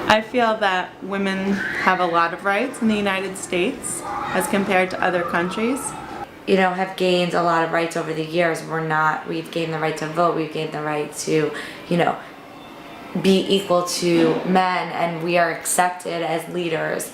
I feel that women have a lot of rights in the United States as compared to other countries. Have gained a lot of rights over the years. We've gained the right to vote, we've gained the right to, be equal to men, and we are accepted as leaders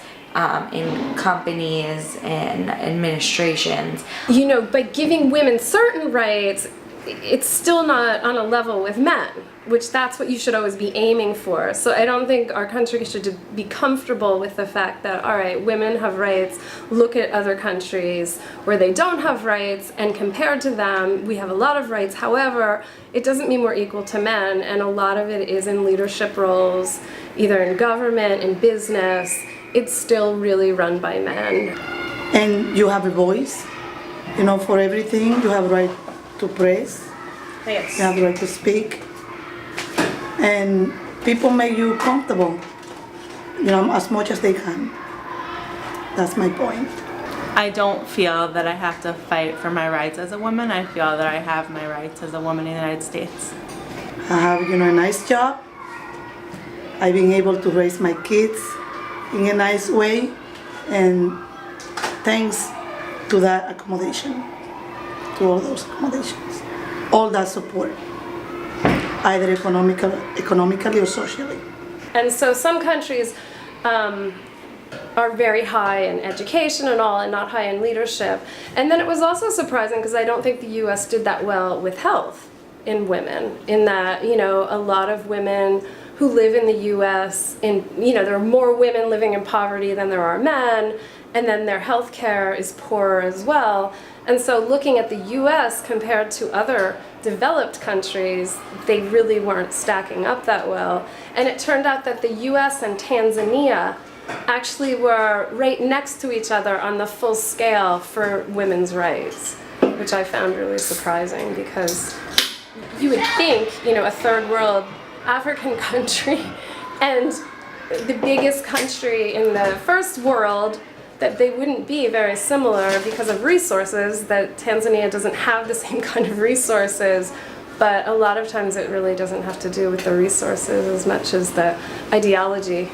in companies and administrations. By giving women certain rights, it's still not on a level with men, which that's what you should always be aiming for. So I don't think our country should be comfortable with the fact that, all right, women have rights, look at other countries where they don't have rights, and compared to them, we have a lot of rights. However, it doesn't mean we're equal to men, and a lot of it is in leadership roles, either in government, in business. It's still really run by men. And you have a voice, for everything. You have a right to praise. Yes. You have the right to speak. And people make you comfortable, as much as they can. That's my point. I don't feel that I have to fight for my rights as a woman. I feel that I have my rights as a woman in the United States. I have, a nice job. I've been able to raise my kids in a nice way, and thanks to that accommodation, to all those accommodations, all that support, either economically or socially. And so some countries are very high in education and all, and not high in leadership. And then it was also surprising, because I don't think the US did that well with health in women, in that, a lot of women who live in the US, there are more women living in poverty than there are men, and then their health care is poorer as well. And so looking at the US compared to other developed countries, they really weren't stacking up that well. And it turned out that the US and Tanzania actually were right next to each other on the full scale for women's rights, which I found really surprising, because you would think, a third world African country and the biggest country in the first world, that they wouldn't be very similar because of resources, that Tanzania doesn't have the same kind of resources. But a lot of times it really doesn't have to do with the resources as much as the ideology.